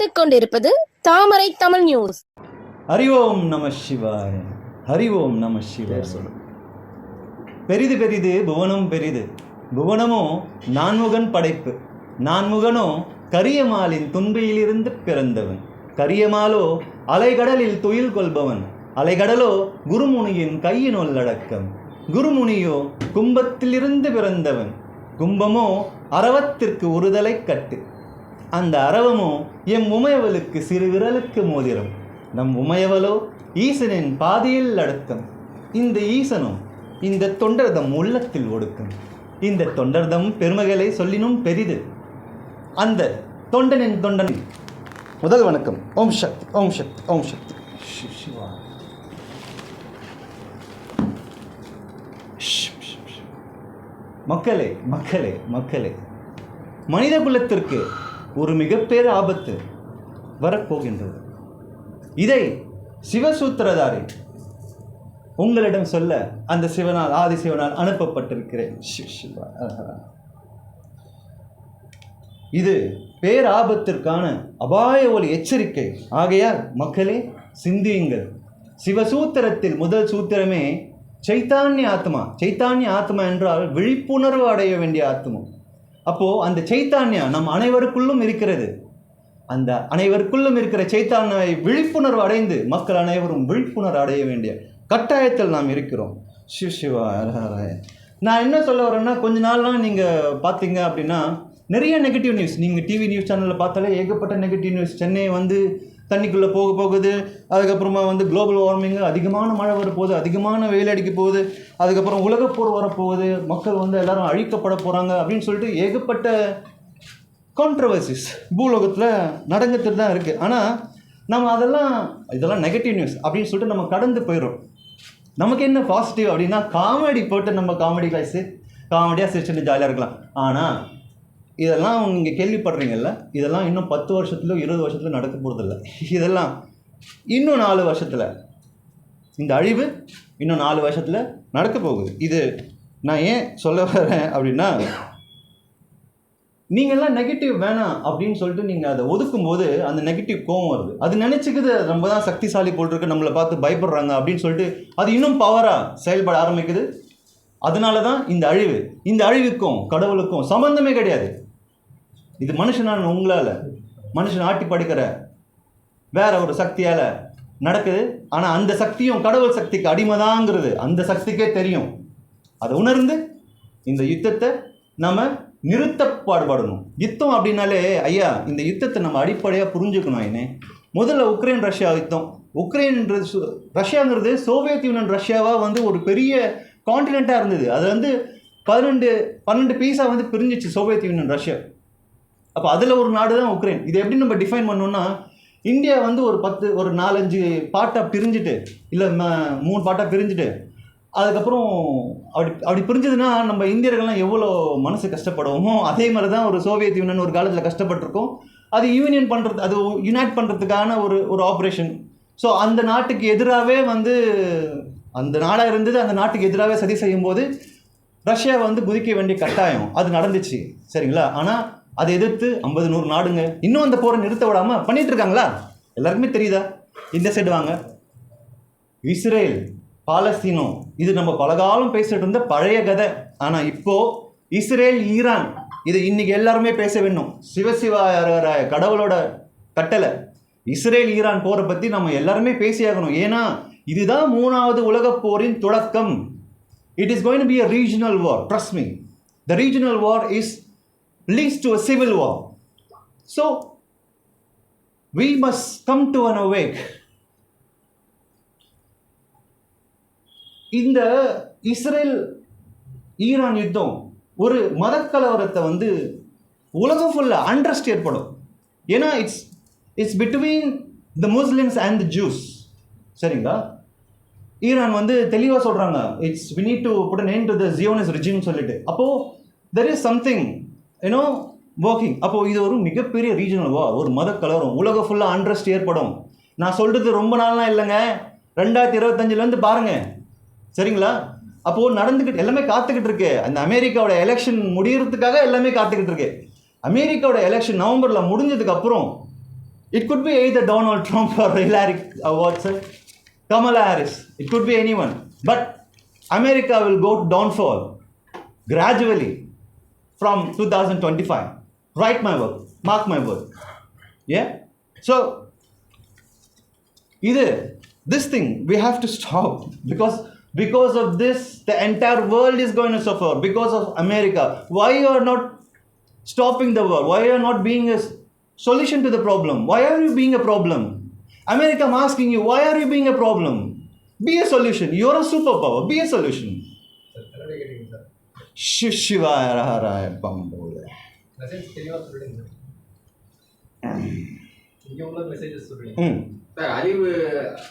பார்த்துக் கொண்டிருப்பது தாமரை தமிழ் நியூஸ். ஹரிஓம் நம சிவாய. ஹரிஓம் நம சிவாய. பெரிது பெரிது புவனம் பெரிது, புவனமோ நான்முகன் படைப்பு. நான்முகனோ கரியமாலின் துன்பியிலிருந்து பிறந்தவன். கரியமாலோ அலைகடலில் துயில் கொள்பவன். அலைகடலோ குருமுனியின் கையினுள் அடக்கம். குருமுனியோ கும்பத்திலிருந்து பிறந்தவன். கும்பமோ அரவத்திற்கு ஒருதலை கட்டு. அந்த அரவமோ எம் உமையவளுக்கு சிறு விரலுக்கு மோதிரம். நம் உமையவளோ ஈசனின் பாதியில் அடக்கம். இந்த ஈசனும் இந்த தொண்டர்தம் உள்ளத்தில் ஒடுக்கம். இந்த தொண்டர்தம் பெருமகளை சொல்லினும் பெரிது. அந்த தொண்டனின் தொண்டனின் முதல் வணக்கம். ஓம் சக்தி, ஓம் சக்தி, ஓம் சக்தி. சிவா. மக்களே மக்களே மக்களே, மனித குலத்திற்கு ஒரு மிகப்பெரிய ஆபத்து வரப்போகின்றது. இதை சிவசூத்திரதாரி உங்களிடம் சொல்ல அந்த சிவனால், ஆதி சிவனால் அனுப்பப்பட்டிருக்கிறேன். இது பேராபத்திற்கான அபாய ஒலி எச்சரிக்கை. ஆகையால் மக்களே சிந்தியுங்கள். சிவசூத்திரத்தில் முதல் சூத்திரமே சைத்தான்ய ஆத்மா. சைத்தான்ய ஆத்மா என்றால் விழிப்புணர்வு அடைய வேண்டிய ஆத்மா. அப்போது அந்த சைத்தான்யா நம் அனைவருக்குள்ளும் இருக்கிறது. அந்த அனைவருக்குள்ளும் இருக்கிற சைத்தான்யாவை விழிப்புணர்வு அடைந்து மக்கள் அனைவரும் விழிப்புணர்வு அடைய வேண்டிய கட்டாயத்தில் நாம் இருக்கிறோம். சிவா. நான் என்ன சொல்ல வரேன்னா, கொஞ்ச நாள்லாம் நீங்கள் பார்த்தீங்க அப்படின்னா நிறைய நெகட்டிவ் நியூஸ். நீங்கள் டிவி நியூஸ் சேனலில் பார்த்தாலே ஏகப்பட்ட நெகட்டிவ் நியூஸ். சென்னை தண்ணிக்குள்ளே போகுது. அதுக்கப்புறமா குளோபல் வார்மிங், அதிகமான மழை வரப்போகுது, அதிகமான வெயில் அடிக்க போகுது, அதுக்கப்புறம் உலகப்போர் வரப்போகுது, மக்கள் எல்லாரும் அழிக்கப்பட போகிறாங்க அப்படின்னு சொல்லிட்டு ஏகப்பட்ட கான்ட்ரவர்சிஸ் பூலோகத்தில் நடந்துட்டு தான் இருக்குது. ஆனால் நம்ம இதெல்லாம் நெகட்டிவ் நியூஸ் அப்படின்னு சொல்லிட்டு நம்ம கடந்து போயிடும். நமக்கு என்ன பாசிட்டிவ் அப்படின்னா, காமெடி போட்டு நம்ம காமெடியாக சிரிச்சுட்டு ஜாலியாக இருக்கலாம். ஆனால் இதெல்லாம் நீங்கள் கேள்விப்படுறீங்கல்ல, இதெல்லாம் இன்னும் 10 வருஷத்துல 20 வருஷத்துல நடக்க போகிறதில்ல. இதெல்லாம் இன்னும் 4 வருஷத்தில், இந்த அழிவு இன்னும் 4 வருஷத்தில் நடக்க போகுது. இது நான் ஏன் சொல்ல வரேன் அப்படின்னா, நீங்கள்லாம் நெகட்டிவ் வேணாம் அப்படின்னு சொல்லிட்டு நீங்கள் அதை ஒதுக்கும்போது அந்த நெகட்டிவ் கோவம் வருது. அது நினச்சிக்குது நம்ம தான் சக்திசாலி போல் இருக்கு, நம்மளை பார்த்து பயப்படுறாங்க அப்படின்னு சொல்லிட்டு அது இன்னும் பவராக செயல்பட ஆரம்பிக்குது. அதனால தான் இந்த அழிவு. இந்த அழிவுக்கும் கடவுளுக்கும் சம்பந்தமே கிடையாது. இது மனுஷனான உங்களால், மனுஷன் ஆட்டி படைக்கிற வேற ஒரு சக்தியால் நடக்குது. ஆனால் அந்த சக்தியும் கடவுள் சக்திக்கு அடிமைதாங்கிறது அந்த சக்திக்கே தெரியும். அதை உணர்ந்து இந்த யுத்தத்தை நம்ம நிறுத்த பாடுபடணும். யுத்தம் அப்படின்னாலே ஐயா, இந்த யுத்தத்தை நம்ம அடிப்படையாக புரிஞ்சுக்கணும். என்ன முதல்ல உக்ரைன் ரஷ்யா யுத்தம். ரஷ்யாங்கிறது சோவியத் யூனியன் ரஷ்யாவாக ஒரு பெரிய கான்டினெண்ட்டாக இருந்தது. அது 12 பீஸாக பிரிஞ்சிச்சு சோவியத் யூனியன் ரஷ்யா. அப்போ அதில் ஒரு நாடு தான் உக்ரைன். இது எப்படி நம்ம டிஃபைன் பண்ணோம்னா, இந்தியா ஒரு 4-5 பாட்டாக பிரிஞ்சுட்டு, இல்லை 3 பாட்டாக பிரிஞ்சுட்டு, அதுக்கப்புறம் அப்படி பிரிஞ்சதுன்னா நம்ம இந்தியர்கள்லாம் எவ்வளோ மனசு கஷ்டப்படுவோமோ அதே மாதிரி தான் ஒரு சோவியத் யூனியன் ஒரு காலத்தில் கஷ்டப்பட்டிருக்கோம். அது யுனைட் பண்ணுறதுக்கான ஒரு ஆப்ரேஷன். ஸோ அந்த நாட்டுக்கு எதிராகவே அந்த நாடாக இருந்தது. அந்த நாட்டுக்கு எதிராகவே சதி செய்யும்போது ரஷ்யா குதிக்க வேண்டிய கட்டாயம் அது நடந்துச்சு. சரிங்களா? ஆனால் அதை எதிர்த்து 50-100 நாடுங்க இன்னும் அந்த போரை நிறுத்த விடாமல் பண்ணிட்டு இருக்காங்களா? எல்லாருக்குமே தெரியுதா? இந்த சைடு வாங்க. இஸ்ரேல் பாலஸ்தீனோ, இது நம்ம பலகாலம் பேசிட்டு இருந்த பழைய கதை. ஆனால் இப்போது இஸ்ரேல் ஈரான், இது இன்னைக்கு எல்லாருமே பேச வேண்டும். சிவசிவாய கடவுளோட கட்டளை. இஸ்ரேல் ஈரான் போரை பற்றி நம்ம எல்லாருமே பேசியாகணும். ஏன்னா இதுதான் 3வது உலகப் போரின் தொடக்கம். It is going to be a regional war. Trust me. The regional war leads to a civil war. So we must come to an awake. இந்த இஸ்ரேல் ஈரான் யுத்தம் ஒரு மதக்கலவரத்தை உலகம் ஃபுல்லாக அண்ட்ரஸ்ட் ஏற்படும். ஏன்னா it's between the Muslims and the juice. சரிங்களா? Iran தெளிவாக சொல்கிறாங்க, we need to put an end to the Zionist regime சொல்லிட்டு. அப்போது there is something working. அப்போது இது ஒரு மிகப்பெரிய ரீஜனல் வார், ஒரு மத கலவரம், உலகம் ஃபுல்லாக அண்ட்ரஸ்ட் ஏற்படும். நான் சொல்கிறது ரொம்ப நாள்லாம் இல்லைங்க, 2025 பாருங்கள். சரிங்களா? அப்போது நடந்துக்கிட்டு எல்லாமே காத்துக்கிட்டு இருக்கு. அந்த அமெரிக்காவோட எலெக்ஷன் முடியறதுக்காக எல்லாமே காத்துக்கிட்டு இருக்கு. அமெரிக்காவோட எலெக்ஷன் நவம்பரில் முடிஞ்சதுக்கப்புறம் It could be either Donald Trump or Hillary Kamala Harris. It could be anyone. But America will go downfall gradually from 2025. Write my word. Mark my word. Yeah? So, this thing we have to stop because of this the entire world is going to suffer because of America. Why you are not stopping the war? Why you are not being a solution to the problem? Why are you being a problem? America, I'm asking you, why are you being a problem? Be a solution. You are a superpower. Be a solution. Shivaya Raharaya Pambole. Sir அறிவு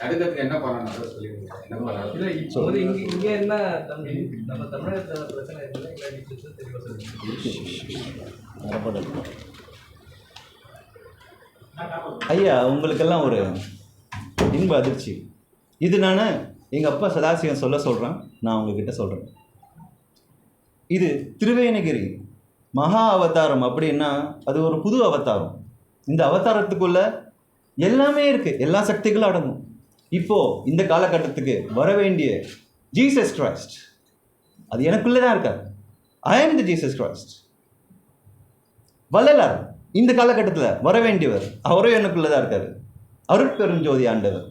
அடுக்கிறதுக்கு என்ன பண்ணணும் சொல்லுவீங்க? என்ன பண்ணணும்? இல்லை இப்போ வந்து இங்கே என்ன நம்ம தமிழகத்தில் பிரச்சனை இல்லை தெளிவாக சொல்லுங்கள். ஐயா, உங்களுக்கெல்லாம் ஒரு இன்ப அதிர்ச்சி. இது நான் எங்கள் அப்பா சதாசிவம் சொல்கிறேன். நான் உங்ககிட்ட சொல்கிறேன். இது திருவேணகிரி மகா அவதாரம் அப்படின்னா அது ஒரு புது அவதாரம். இந்த அவதாரத்துக்குள்ள எல்லாமே இருக்குது, எல்லா சக்திகளும் அடங்கும். இப்போது இந்த காலகட்டத்துக்கு வர வேண்டிய ஜீசஸ் கிரைஸ்ட் அது எனக்குள்ளே தான் இருக்கார். ஐ ஆம் தி ஜீசஸ் கிரைஸ்ட். வள்ளலார் இந்த காலகட்டத்தில் வர வேண்டியவர், அவரும் எனக்குள்ளே தான் இருக்கார். அருட்பெருஞ்சோதி ஆண்டவர்.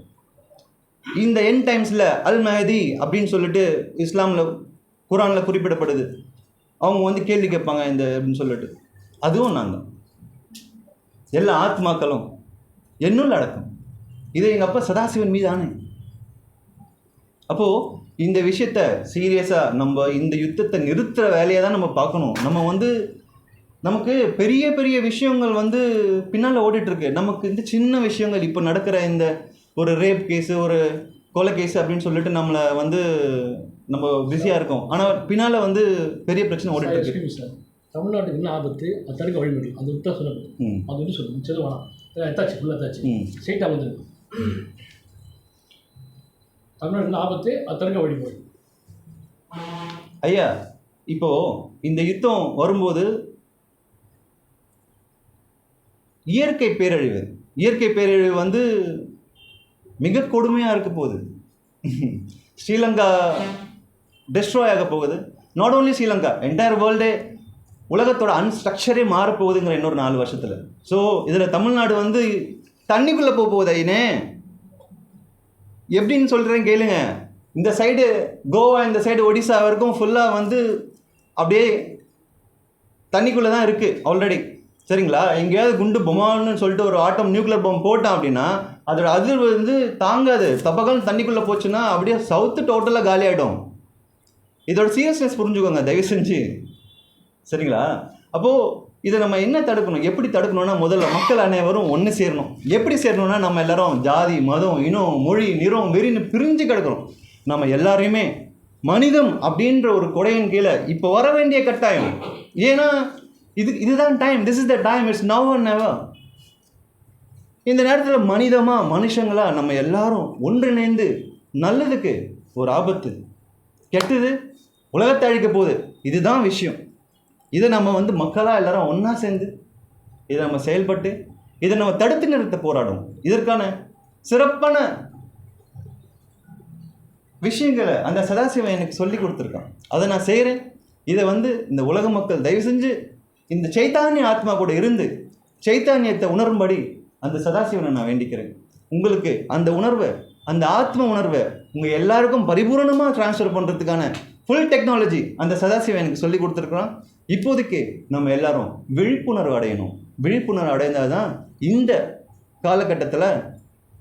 இந்த என் டைம்ஸில் அல் மஹதி அப்படின்னு சொல்லிட்டு இஸ்லாமில் குரானில் குறிப்பிடப்படுது. அவங்க வந்து கேள்வி கேட்பாங்க இந்த அப்படின்னு சொல்லிட்டு, அதுவும் நான் தான். எல்லா ஆத்மாக்களும் என்னுள்ள அடக்கம். இது எங்கள் அப்பா சதாசிவன் மீது ஆணை. அப்போது இந்த விஷயத்த சீரியஸாக நம்ம இந்த யுத்தத்தை நிறுத்துகிற வேலையை தான் நம்ம பார்க்கணும். நம்ம வந்து நமக்கு பெரிய பெரிய விஷயங்கள் வந்து பின்னால் ஓடிட்டுருக்கு. நமக்கு இந்த சின்ன விஷயங்கள் இப்போ நடக்கிற இந்த ஒரு ரேப் கேஸு, ஒரு கொலை கேஸு அப்படின்னு சொல்லிட்டு நம்மளை வந்து நம்ம பிஸியாக இருக்கோம். ஆனால் பின்னால் வந்து பெரிய பிரச்சனை ஓடிட்டுருக்கு. சார், தமிழ்நாட்டுக்கு என்ன ஆபத்து அது தடுக்க வழிமுறை அது விட்டா சொல்லணும். அது வந்து சொல்லணும். சரி வேணாம், எத்தாச்சு ஃபுல்லாக எத்தாச்சு ஸ்ட்ரெயிட்டாக வந்துருக்கு. தமிழ்நாட்டுக்கு ஆபத்து அது தடுக்க வழிமுறை. ஐயா, இப்போது இந்த யுத்தம் வரும்போது இயற்கை பேரழிவு வந்து மிக கொடுமையாக இருக்க போகுது. ஸ்ரீலங்கா டெஸ்ட்ராய் ஆக போகுது. நாட் ஓன்லி ஸ்ரீலங்கா, என்டையர் வேர்ல்டே, உலகத்தோட அன்ஸ்ட்ரக்சரே மாறப்போகுதுங்கிற இன்னொரு 4 வருஷத்தில். ஸோ இதில் தமிழ்நாடு வந்து தண்ணிக்குள்ளே போகுது. ஐயனே எப்படின்னு சொல்கிறேன் கேளுங்க. இந்த சைடு கோவா, இந்த சைடு ஒடிசா வரைக்கும் ஃபுல்லாக வந்து அப்படியே தண்ணிக்குள்ளே தான் இருக்குது ஆல்ரெடி. சரிங்களா? எங்கேயாவது குண்டு பொம்மான்னு சொல்லிட்டு ஒரு ஆட்டம் நியூக்ளியர் பாம்பு போட்டான் அப்படின்னா அதோட அதிர்வு வந்து தாங்காது. தப்பகல் தண்ணிக்குள்ளே போச்சுன்னா அப்படியே சவுத்து டோட்டலாக காலி ஆகிடும். இதோட சீரியஸ்னஸ் புரிஞ்சுக்கோங்க தயவு செஞ்சு. சரிங்களா? அப்போது இதை நம்ம என்ன தடுக்கணும், எப்படி தடுக்கணும்னா முதல்ல மக்கள் அனைவரும் ஒன்று சேரணும். எப்படி சேரணும்னா நம்ம எல்லாரும் ஜாதி, மதம், இனம், மொழி, நிறம், வெறின்னு பிரிஞ்சு கிடக்கணும். நம்ம எல்லாரையுமே மனிதம் அப்படின்ற ஒரு கொடையின் கீழே இப்போ வர வேண்டிய கட்டாயம். ஏன்னா இதுதான் time. This is the time. It's now and never. இந்த நேரத்தில் மனுஷங்களா நம்ம எல்லாரும் ஒன்றிணைந்து நல்லதுக்கு ஒரு ஆபத்து, கெட்டது உலகத்தை அழிக்க போகுது. இதுதான் விஷயம். இதை நம்ம வந்து மக்களாக எல்லாரும் ஒன்றா சேர்ந்து இதை நம்ம செயல்பட்டு இதை நம்ம தடுத்து நிறுத்த போராடும். இதற்கான சிறப்பான விஷயங்களை அந்த சதாசிவன் எனக்கு சொல்லி கொடுத்துருக்கான். அதை நான் செய்கிறேன். இதை வந்து இந்த உலக மக்கள் தயவு செஞ்சு இந்த சைத்தானிய ஆத்மா கூட இருந்து சைத்தானியத்தை உணரும்படி அந்த சதாசிவனை நான் வேண்டிக்கிறேன். உங்களுக்கு அந்த உணர்வை, அந்த ஆத்ம உணர்வை உங்கள் எல்லாருக்கும் பரிபூர்ணமாக ட்ரான்ஸ்ஃபர் பண்ணுறதுக்கான ஃபுல் டெக்னாலஜி அந்த சதாசிவன் எனக்கு சொல்லி கொடுத்துருக்குறான். இப்போதைக்கு நம்ம எல்லாரும் விழிப்புணர்வு அடையணும். விழிப்புணர்வு அடைந்தால் தான் இந்த காலகட்டத்தில்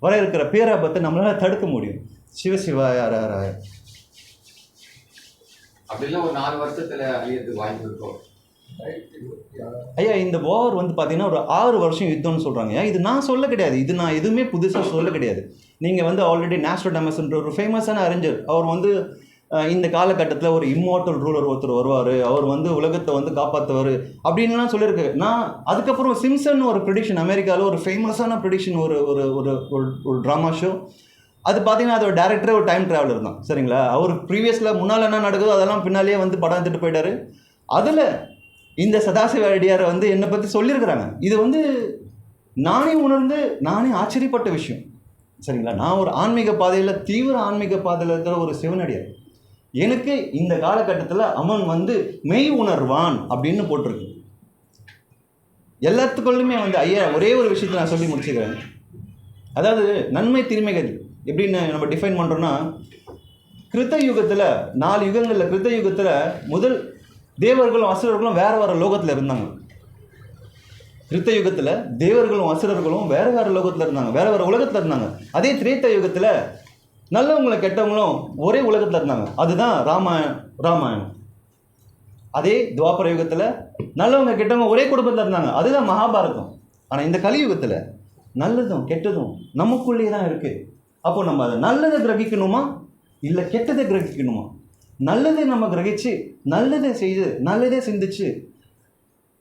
வர இருக்கிற பேராபத்தை நம்மளால் தடுக்க முடியும். சிவசிவாயாராய அப்படிலாம் ஒரு 4 வருஷத்தில் அழியறதுக்கு வாய்ப்பு இருக்கும். ஐயா, இந்த வார் வந்து பார்த்தீங்கன்னா ஒரு 6 வருஷம் யுத்தம்னு சொல்கிறாங்க. இது நான் சொல்ல கிடையாது. இது நான் எதுவுமே புதுசாக சொல்ல கிடையாது. நீங்கள் வந்து ஆல்ரெடி நாஸ்ட்ராடமஸ்ன்ற ஒரு ஃபேமஸான அறிஞர், அவர் வந்து இந்த காலகட்டத்தில் ஒரு இம்மார்டல் ரூலர் ஒருத்தர் வருவார், அவர் வந்து உலகத்தை வந்து காப்பாற்றுவார் அப்படின்லாம் சொல்லியிருக்கு. நான் அதுக்கப்புறம் சிம்சன் ஒரு ப்ரெடிக்ஷன், அமெரிக்காவில் ஒரு ஃபேமஸான ப்ரெடிக்ஷன், ஒரு ஒரு ஒரு ஒரு ட்ராமா ஷோ. அது பார்த்தீங்கன்னா அதோட டேரக்டரே ஒரு டைம் ட்ராவலர் தான். சரிங்களா? அவர் ப்ரீவியஸில் முன்னால் என்ன நடக்குதோ அதெல்லாம் பின்னாலேயே வந்து படம் எடுத்துகிட்டு போயிட்டார். அதில் இந்த சதாசிவ அடியாரை வந்து என்னை பற்றி சொல்லியிருக்கிறாங்க. இது வந்து நானே உணர்ந்து நானே ஆச்சரியப்பட்ட விஷயம். சரிங்களா, நான் ஒரு ஆன்மீக பாதையில் தீவிர ஆன்மீக பாதையில் இருக்கிற ஒரு சிவனடியார். எனக்கு இந்த காலகட்டத்தில் அவன் வந்து மெய் உணர்வான் அப்படின்னு போட்டிருக்கு. எல்லாத்துக்குள்ளுமே வந்து ஐயா ஒரே ஒரு விஷயத்தை நான் சொல்லி முடிச்சுக்கிறேன். அதாவது நன்மை தீமைகள் எப்படின்னு நம்ம டிஃபைன் பண்ணுறோன்னா, கிருத்த யுகத்தில் 4 யுகங்களில் கிருத்த யுகத்தில் முதல் தேவர்களும் அசுரர்களும் வேறு லோகத்தில் இருந்தாங்க. கிருத்த யுகத்தில் தேவர்களும் அசுரர்களும் வேறு லோகத்தில் இருந்தாங்க, வேறு உலகத்தில் இருந்தாங்க. அதே திரேத்த யுகத்தில் நல்லவங்களும் கெட்டவங்களும் ஒரே உலகத்தில் இருந்தாங்க. அதுதான் ராமாயணம். அதே துவாபர யுகத்தில் நல்லவங்க கெட்டவங்க ஒரே குடும்பத்தில் இருந்தாங்க. அதுதான் மகாபாரதம். ஆனால் இந்த கலியுகத்தில் நல்லதும் கெட்டதும் நமக்குள்ளேயே தான் இருக்குது. அப்போ நம்ம அதை நல்லதை கிரகிக்கணுமா இல்லை கெட்டதை கிரகிக்கணுமா? நல்லதை நம்ம கிரகிச்சு நல்லதை செய்து நல்லதே சிந்திச்சு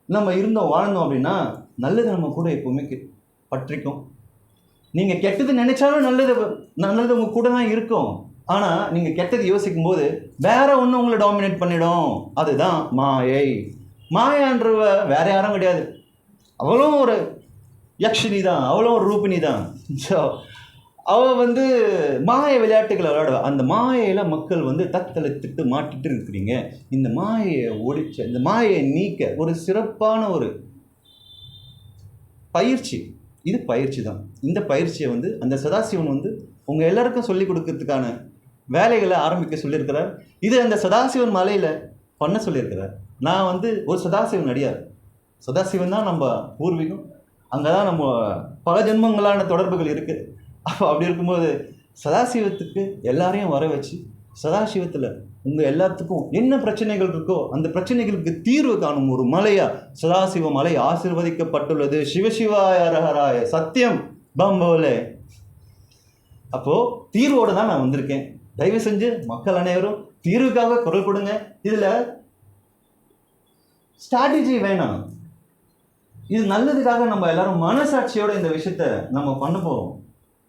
நம்ம இருந்தோம் வாழ்ந்தோம் அப்படின்னா நல்லது நம்ம கூட எப்போவுமே பற்றிக்கும். நீங்கள் கெட்டது நினைச்சாலும் நல்லது உங்க கூட தான் இருக்கும். ஆனால் நீங்கள் கெட்டது யோசிக்கும் போது வேற ஒன்று உங்களை டாமினேட் பண்ணிடும். அதுதான் மாயை. மாயான்றவ வேற யாரும் கிடையாது, அவளும் ஒரு யக்ஷினி தான், அவளும் ஒரு ரூபினி தான். ஸோ அவள் வந்து மாய விளையாட்டுகளை விளையாடுவா. அந்த மாயையில் மக்கள் வந்து தத்தளித்துட்டு மாட்டிட்டு இருக்கிறீங்க. இந்த மாயையை ஒழிச்ச, இந்த மாயையை நீக்க ஒரு சிறப்பான ஒரு பயிற்சி, இது பயிற்சி தான். இந்த பயிற்சியை வந்து அந்த சதாசிவன் வந்து உங்கள் எல்லாருக்கும் சொல்லிக் கொடுக்கறதுக்கான வேலைகளை ஆரம்பிக்க சொல்லியிருக்கிறார். இது அந்த சதாசிவன் மலையில் பண்ண சொல்லியிருக்கிறார். நான் வந்து ஒரு சதாசிவன் அடியார். சதாசிவன் தான் நம்ம பூர்வீகம், அங்கே தான் நம்ம பல ஜென்மங்களான தொடர்புகள் இருக்குது. அப்போ அப்படி இருக்கும்போது சதாசிவத்துக்கு எல்லாரையும் வர வச்சு சதாசிவத்தில் உங்கள் எல்லாத்துக்கும் என்ன பிரச்சனைகள் இருக்கோ அந்த பிரச்சனைகளுக்கு தீர்வு காணும் ஒரு மலையா சதாசிவ மலை ஆசீர்வதிக்கப்பட்டுள்ளது. சிவசிவாய அரஹராய சத்தியம் பம்போலே. அப்போது தீர்வோடு தான் நான் வந்திருக்கேன். தயவு செஞ்சு மக்கள் அனைவரும் தீர்வுக்காக குரல் கொடுங்க. இதில் ஸ்ட்ராட்டஜி வேணாம், இது நல்லதுக்காக நம்ம எல்லாரும் மனசாட்சியோட இந்த விஷயத்த நம்ம பண்ண போகிறோம்.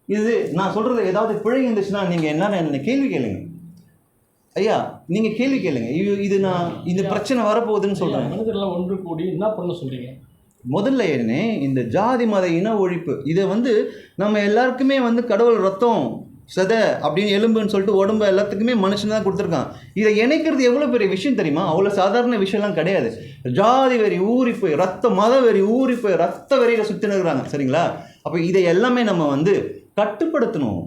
இது நான் சொல்கிறது ஏதாவது பிழை இருந்துச்சுன்னா நீங்கள் என்ன கேள்வி கேளுங்க. ஐயா நீங்கள் கேள்வி கேளுங்க. இது நான் இந்த பிரச்சனை வரப்போகுதுன்னு சொல்கிறேன். மனிதர்லாம் ஒன்று கூடி என்ன பண்ண சொல்கிறீங்க? முதல்ல என்ன இந்த ஜாதி மத இன ஒழிப்பு, இதை வந்து நம்ம எல்லாருக்குமே வந்து கடவுள் ரத்தம் சதை அப்படின்னு எலும்புன்னு சொல்லிட்டு உடம்பு எல்லாத்துக்குமே மனுஷன் தான் கொடுத்துருக்கான். இதை இணைக்கிறது எவ்வளோ பெரிய விஷயம் தெரியுமா? அவ்வளோ சாதாரண விஷயம்லாம் கிடையாது. ஜாதி வெறி ஊறி போய் மத வெறி ஊறி போய் ரத்த வெறியில் சுற்றினுக்குறாங்க. சரிங்களா? அப்போ இதை எல்லாமே நம்ம வந்து கட்டுப்படுத்தணும்.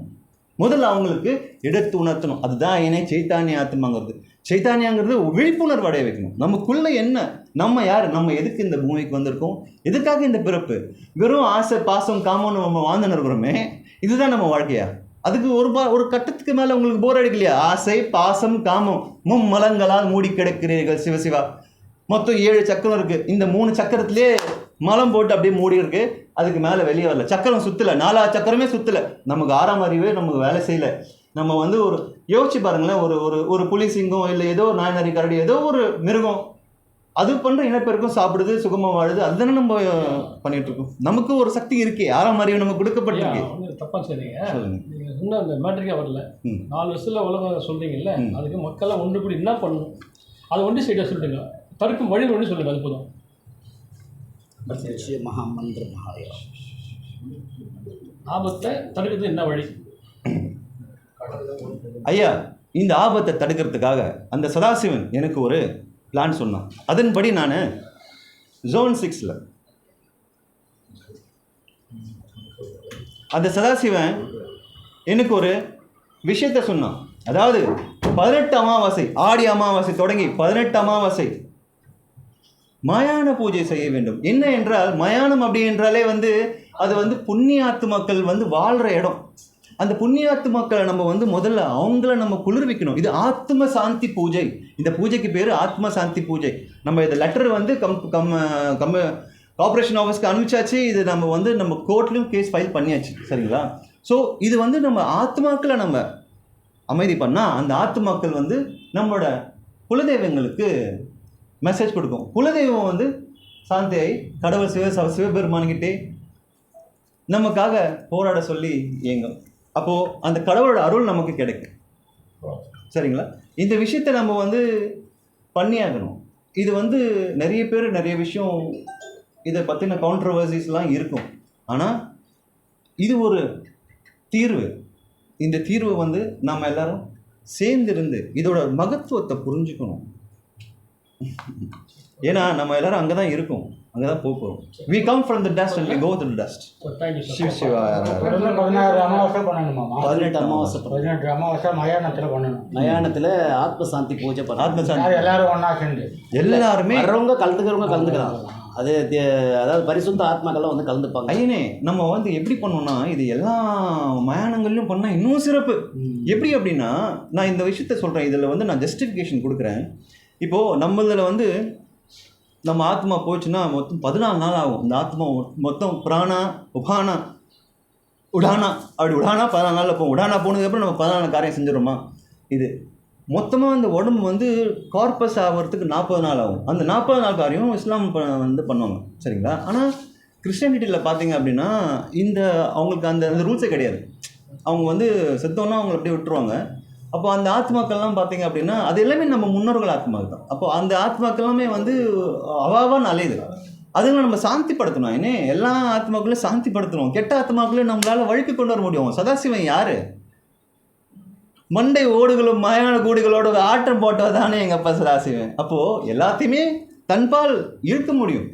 முதல்ல அவங்களுக்கு எடுத்து உணர்த்தணும். அதுதான் ஏனே சைத்தானிய ஆத்மாங்கிறது. சைத்தானியாங்கிறது விழிப்புணர்வு அடைய வைக்கணும். நமக்குள்ளே என்ன, நம்ம யார், நம்ம எதுக்கு இந்த பூமிக்கு வந்திருக்கோம், எதுக்காக இந்த பிறப்பு, வெறும் ஆசை பாசம் காமம்னு நம்ம வாழ்ந்துன்னு இருக்கிறோமே, இதுதான் நம்ம வாழ்க்கையா? அதுக்கு ஒரு கட்டத்துக்கு மேலே உங்களுக்கு போர் அடிக்கலையா? ஆசை பாசம் காமம் மும்மலங்களால் மூடி கிடக்கிறீர்கள் சிவசிவா. மொத்தம் 7 சக்கரம் இருக்குது. இந்த 3 சக்கரத்திலே மலம் போட்டு அப்படியே மூடி இருக்கு. அதுக்கு மேலே வெளியே வரல. சக்கரம் சுற்றலை, 4 சக்கரமே சுற்றலை. நமக்கு 6ஆம் அறிவே நமக்கு வேலை செய்யலை. நம்ம வந்து ஒரு யோசிச்சு பாருங்களேன், ஒரு புலி சிங்கம் இல்லை ஏதோ நாய் நரி கரடி ஏதோ ஒரு மிருகம் அது பண்ணுற இனப்பெருக்கும் சாப்பிடுது, சுகமாக வாழுது. அதுதானே நம்ம பண்ணிட்டு இருக்கோம். நமக்கு ஒரு சக்தி இருக்கே, 6ஆம் அறிவு நமக்கு கொடுக்கப்பட்டிருக்கு. தப்பா சரிங்க, நீங்கள் சொன்ன அந்த மேட்ரிக்கா வரல. 4 வருஷத்தில் உலகம் சொல்கிறீங்கல்ல, அதுக்கு மக்கள்லாம் ஒன்று கூடி என்ன பண்ணணும் அதை ஒன்று சைடாக சொல்லிட்டுங்க. தடுக்கும் வழி ஒன்று சொல்லுங்கள், அது போதும். மகாமந்திர மகாயா ஆபத்தை தடுக்கிறது என்ன வழி? ஐயா இந்த ஆபத்தை தடுக்கிறதுக்காக அந்த சதாசிவன் எனக்கு ஒரு பிளான் சொன்னான். அதன்படி நான் ஜோன் 6ல் அந்த சதாசிவன் எனக்கு ஒரு விஷயத்த சொன்னான். அதாவது 18 அமாவாசை, ஆடி அமாவாசை தொடங்கி 18 அமாவாசை மயான பூஜை செய்ய வேண்டும். என்ன என்றால் மயானம் அப்படி என்றாலே வந்து அது வந்து புண்ணியாத்துமாக்கள் வந்து வாழ்கிற இடம். அந்த புண்ணியாத்துமாக்களை நம்ம வந்து முதல்ல அவங்கள நம்ம குளிர்விக்கணும். இது ஆத்ம சாந்தி பூஜை. இந்த பூஜைக்கு பேர் ஆத்ம சாந்தி பூஜை. நம்ம இந்த லெட்டர் வந்து கார்பரேஷன் ஆஃபீஸ்க்கு அனுப்பிச்சாச்சு. இது நம்ம வந்து நம்ம கோர்ட்லேயும் கேஸ் ஃபைல் பண்ணியாச்சு. சரிங்களா? ஸோ இது வந்து நம்ம ஆத்மாக்களை நம்ம அமைதி பண்ணால் அந்த ஆத்மாக்கள் வந்து நம்மளோட குலதெய்வங்களுக்கு மெசேஜ் கொடுக்கும். குலதெய்வம் வந்து சாந்தியாய் கடவுள் சிவபெருமான்கிட்டே நமக்காக போராட சொல்லி ஏங்கும். அப்போது அந்த கடவுளோட அருள் நமக்கு கிடைக்கும். சரிங்களா? இந்த விஷயத்தை நம்ம வந்து பண்ணியாகணும். இது வந்து நிறைய பேர் நிறைய விஷயம் இதை பற்றின கான்ட்ரவர்சிஸ்லாம் இருக்கும். ஆனால் இது ஒரு தீர்வு. இந்த தீர்வை வந்து நம்ம எல்லாரும் சேர்ந்திருந்து இதோட மகத்துவத்தை புரிஞ்சுக்கணும். ஏன்னா நம்ம எல்லாரும் அங்கே தான் இருக்கோம், அங்கே தான் போகிறோம். we come from the dust and we go to the dust. Thank you sir. Shiva Shiva. 16 அமாவாசை பண்ணணுமாமா? 18 அமாவாசை 18 அமாவாசை மயானத்தில் பண்ணணும். மயானத்தில் ஆத்ம சாந்தி பூஜை பண்ணணும். ஆத்மசாந்தி எல்லாரும் ஒன்றா சேர்ந்து எல்லாருமே வர்றவங்க கலந்துக்கிறவங்க கலந்துக்கலாம். அது அதாவது பரிசுத்த ஆத்மாக்கள்லாம் வந்து கலந்துப்பாங்க. ஐயனே நம்ம வந்து எப்படி பண்ணோம்னா இது எல்லா மயானங்கள்லையும் பண்ணால் இன்னும் சிறப்பு. எப்படி அப்படின்னா நான் இந்த விஷயத்த சொல்கிறேன், இதில் வந்து நான் ஜஸ்டிஃபிகேஷன் கொடுக்குறேன். இப்போது நம்மளில் வந்து நம்ம ஆத்மா போச்சுன்னா மொத்தம் 14 நாள் ஆகும். இந்த ஆத்மா மொத்தம் பிராணா உபானா உடானா அப்படி உடானா 14 நாளில் போகும். உடானா போனதுக்கப்புறம் நம்ம 14 காரியம் செஞ்சிடறோமா? இது மொத்தமாக இந்த உடம்பு வந்து கார்பஸ் ஆகிறதுக்கு 40 நாள் ஆகும். அந்த 40 நாள் காரியம் இஸ்லாம் வந்து பண்ணுவாங்க, சரிங்களா? ஆனால் கிறிஸ்டியானிட்டியில் பார்த்தீங்க அப்படின்னா இந்த அவங்களுக்கு அந்த ரூல்ஸே கிடையாது. அவங்க வந்து செத்தோன்னா அவங்களை அப்படியே விட்டுருவாங்க. அப்போ அந்த ஆத்மாக்கள்லாம் பார்த்தீங்க அப்படின்னா அது எல்லாமே நம்ம முன்னோர்கள் ஆத்மாக்கள் தான். அப்போ அந்த ஆத்மாக்கள் எல்லாமே வந்து அவாவான்னு அலையுது. அதுங்களை நம்ம சாந்திப்படுத்தணும். ஏன்னே எல்லா ஆத்மாக்களையும் சாந்திப்படுத்தணும். கெட்ட ஆத்மாக்களையும் நம்மளால் வழுக்கி கொண்டு வர முடியும். சதாசிவன் யார்? மண்டை ஓடுகளும் மயான கூடுகளோட ஆட்டம் போட்டது தானே எங்கள் அப்பா சதாசிவன். அப்போது எல்லாத்தையுமே தன்பால் இழுக்க முடியும்.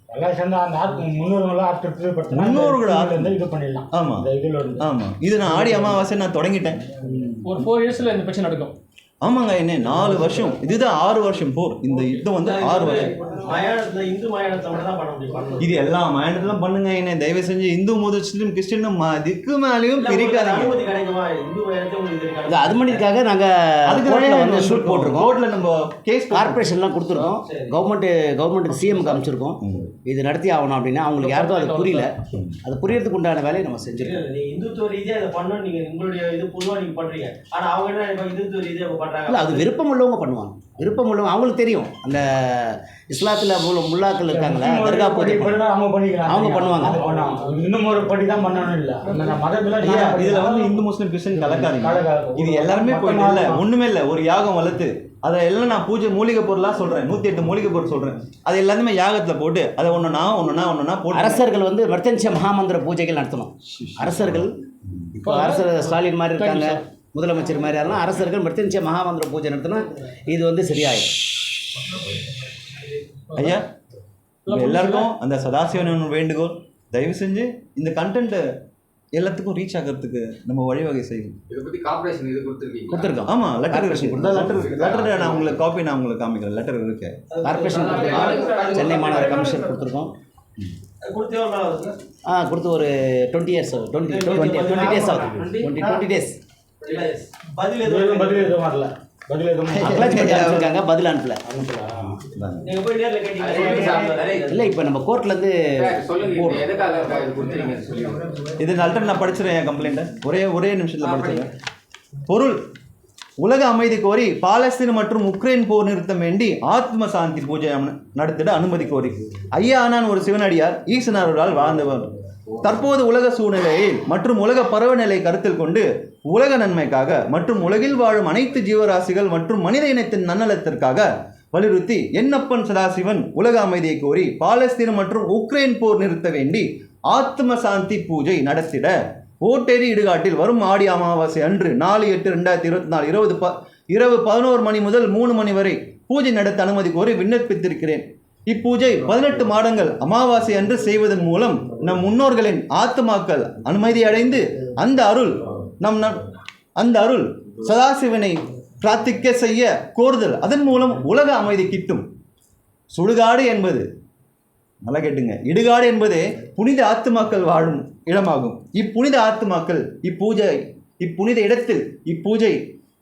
எல்லாம் சேர்ந்து அந்த முன்னோர்களாக முன்னோர்கள் இது பண்ணிடலாம். ஆமாம் இதில் இருந்து ஆமாம். இது நான் ஆடி அமாவாசை நான் தொடங்கிட்டேன். ஒரு 4 இயர்ஸில் இந்த பிரச்சனை நடக்கும். ஆமாங்க, என்ன 4 வருஷம், இதுதான் 6 வருஷம் போர். இந்த யுத்தம் வந்து 6 வருஷம். மயானத்தில் இந்து மயானத்தை மட்டும் தான் பண்ண முடியும். இது எல்லா மயானத்திலும் பண்ணுங்க. என்ன தயவு செஞ்சு இந்து முஸ்லீம் கிறிஸ்டின் திக்கு மேலேயும் பிரிக்காதீங்க. அனுமதி கிடைக்குமா? இந்து மயானத்தை உங்களுக்கு இருக்காது. இந்த அனுமதிக்காக நாங்கள் அதுக்கு கோர்ட்டில் வந்து ஷூட் போட்டிருக்கோம். கோர்ட்டில் நம்ம கேஸ் கார்பரேஷன்லாம் கொடுத்துருக்கோம். கவர்மெண்ட்டுக்கு சிஎம்க்கு அமைச்சிருக்கோம். இது நடத்தி ஆகணும் அப்படின்னா அவங்களுக்கு யாருக்கும் அது புரியல. அது புரியறதுக்கு உண்டான வேலையை நம்ம செஞ்சுருக்கோம். நீங்க இந்துத்துவ ரீதியாக அதை பண்ணணும். நீங்க உங்களுடைய இது பொதுவாக நீங்க பண்றீங்க. ஆனா அவங்க என்ன இப்போ இந்துத்துவ ரீதியாக இப்போ பண்றாங்க. இல்லை, அது விருப்பம் உள்ளவங்க பண்ணுவாங்க. விருப்பம் உள்ளவங்க அவங்களுக்கு தெரியும். அந்த இஸ்லாத்தில் முல்லாக்கள் இருக்காங்களே, தர்கா பூஜை அவங்க பண்ணிக்கலாம். அவங்க பண்ணுவாங்க. இன்னும் ஒரு படி தான் பண்ணணும். இல்லை அந்த மதத்தில் இதுல வந்து இந்து முஸ்லீம் கிறிஸ்டின் கலக்காதீங்க. இது எல்லாருமே போயிட்டு இல்லை, ஒண்ணுமே இல்லை. ஒரு யாகம் வளர்த்து அதை எல்லாம் நான் பூஜை மூலிகை பொருளாக சொல்கிறேன். 108 மூலிகை பொருள் சொல்கிறேன். அது எல்லாத்தையுமே யாகத்தில் போட்டு அதை ஒன்றுனா போட்டு அரசர்கள் வந்து மிருத்தஞ்ச மகாமந்திர பூஜைகள் நடத்தணும். அரசர்கள் இப்போ அரசர் ஸ்டாலின் மாதிரி இருக்காங்க, முதலமைச்சர் மாதிரி யாரெல்லாம் அரசர்கள் மிருத்தஞ்ச மகாமந்திர பூஜை நடத்தினா இது வந்து சரியாயிடும். ஐயா எல்லாருக்கும் அந்த சதாசிவன் வேண்டுகோள், தயவு செஞ்சு இந்த கண்டென்ட்டை எல்லாத்துக்கும் ரீச் ஆகிறதுக்கு நம்ம வழிவகை செய்யும். இதை பற்றி கார்பரேஷன் இது கொடுத்துருக்கோம். ஆமாம், லெட்டர் லெட்டர் நான் உங்களுக்கு காப்பி நான் உங்களுக்கு காமிக்கிறேன். லெட்டர் இருக்கு. கார்பரேஷன் கொடுத்துருக்கோம். சென்னை மாநகர கமிஷனர் கொடுத்துருக்கோம். கொடுத்து ஒரு 20 இயர்ஸ் ஆகுது. 20 டேஸ் ஆகுது. 20 டேஸ். பதில் எதுவும் வரல. பதில் எதுவும் அனுப்பிச்சிருக்காங்க, பதில் அனுப்பல. நீங்க போய் நேரில் கேட்டீங்க. இல்லை, இப்போ நம்ம கோர்ட்லேருந்து சொல்லுங்க எதுக்காக இது கொடுத்துறீங்க சொல்லுங்க. இது லெட்டர் நான் படிச்சிடறேன். என் கம்ப்ளைண்ட்டை ஒரே நிமிஷத்தில் படிச்சிடுறேன். பொருள்: உலக அமைதி கோரி பாலஸ்தீன் மற்றும் உக்ரைன் போர் நிறுத்தம் வேண்டி ஆத்ம சாந்தி பூஜை நடத்திட அனுமதி கோரி. ஐயா நான் ஒரு சிவனடியார் ஈசனாரால் வாழ்ந்தவர். தற்போது உலக சூழ்நிலையில் மற்றும் உலக பருவநிலை கருத்தில் கொண்டு உலக நன்மைக்காக மற்றும் உலகில் வாழும் அனைத்து ஜீவராசிகள் மற்றும் மனித இனத்தின் நன்னலத்திற்காக வலியுறுத்தி என்னப்பன் சதாசிவன் உலக அமைதியை கோரி பாலஸ்தீன் மற்றும் உக்ரைன் போர் நிறுத்த வேண்டி ஆத்ம சாந்தி பூஜை நடத்திட ஓட்டேரி இடுகாட்டில் வரும் ஆடி அமாவாசை அன்று 4/8/2024 இரவு 11 மணி முதல் 3 மணி வரை பூஜை நடத்த அனுமதி கோரி விண்ணப்பித்திருக்கிறேன். இப்பூஜை 18 மாதங்கள் அமாவாசை அன்று செய்வதன் மூலம் நம் முன்னோர்களின் ஆத்மாக்கள் அனுமதி அடைந்து அந்த அருள் சதாசிவனை பிரார்த்திக்க செய்ய கோருதல். அதன் மூலம் உலக அமைதி கிட்டும். சுடுகாடு என்பது நல்லா கேட்டுங்க, இடுகாடு என்பதே புனித ஆத்மாக்கள் வாழும் இடமாகும். இப்புனித ஆத்மாக்கள் இப்புனித இடத்தில் இப்பூஜை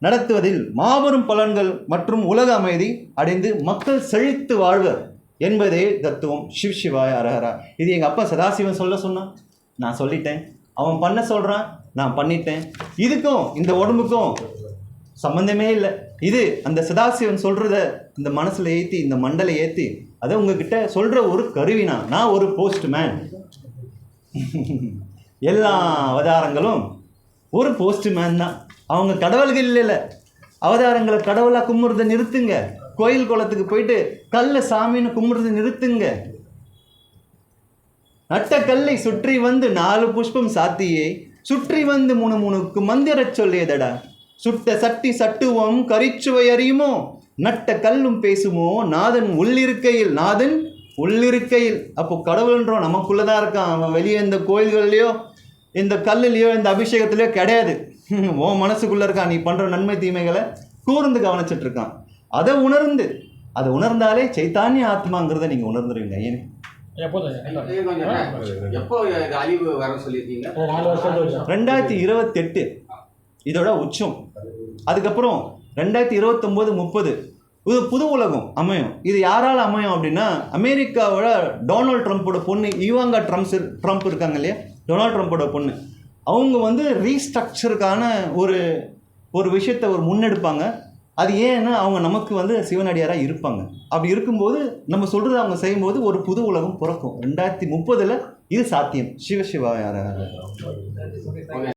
நடத்துவதில் மாபெரும் பலன்கள் மற்றும் உலக அமைதி அடைந்து மக்கள் செழித்து வாழ்வர் என்பதே தத்துவம். சிவ் சிவாய அரஹரா. இது எங்கள் அப்பா சதாசிவன் சொன்னான், நான் சொல்லிட்டேன். அவன் பண்ண சொல்கிறான், நான் பண்ணிட்டேன். இதுக்கும் இந்த உடம்புக்கும் சம்மந்தமே இல்லை. இது அந்த சதாசிவன் சொல்கிறத இந்த மனசில் ஏற்றி இந்த மண்டலை ஏற்றி அதை உங்ககிட்ட சொல்கிற ஒரு கருவினா. நான் ஒரு போஸ்ட்மேன். எல்லா அவதாரங்களும் ஒரு போஸ்ட்மேன் தான். அவங்க கடவுள்கள் இல்லை. அவதாரங்களை கடவுளாக கும்பிட்றதை நிறுத்துங்க. கோயில் குளத்துக்கு போயிட்டு கல்ல சாமின்னு கும்பிட்றதை நிறுத்துங்க. நட்ட கல்லை சுற்றி வந்து 4 புஷ்பம் சாத்தியே சுற்றி வந்து முணுமுணுக்கு மந்திரச் சொல்லியதடா. சுட்ட சட்டி சட்டுவம் கரிச்சுவை அறியுமோ நட்ட கல்லும் பேசுமோ நாதன் உள்ளிருக்கையில். அப்போ கடவுள்ன்றோம் நமக்குள்ளதான் இருக்கான். அவன் வெளியே இந்த கோயில்கள்லையோ இந்த கல்லுலையோ இந்த அபிஷேகத்திலையோ கிடையாது. உன் மனசுக்குள்ள இருக்கான். நீ பண்ற நன்மை தீமைகளை கூர்ந்து கவனிச்சுட்டு இருக்கான். அதை உணர்ந்தாலே சைத்தான்ய ஆத்மாங்கிறத நீங்க உணர்ந்துருவீங்க. ஏன் எப்போதான் எப்போ இது அழிவு வர சொல்லியிருக்கீங்க? 4 வருஷம் 2028 இதோட உச்சம். அதுக்கப்புறம் 2029-30 இது புது உலகம் அமையும். இது யாரால் அமையும் அப்படின்னா, அமெரிக்காவோட டொனால்ட் ட்ரம்ப்போட பொண்ணு ஈவாங்கா ட்ரம்ப் இருக்காங்க இல்லையா, டொனால்ட் ட்ரம்ப்போட பொண்ணு, அவங்க வந்து ரீஸ்ட்ரக்சருக்கான ஒரு விஷயத்தை முன்னெடுப்பாங்க. அது ஏன்னா அவங்க நமக்கு வந்து சிவனடியாராக இருப்பாங்க. அப்படி இருக்கும்போது நம்ம சொல்கிறது அவங்க செய்யும்போது ஒரு புது உலகம் பிறக்கும். 2030 இது சாத்தியம். சிவசிவா யாராக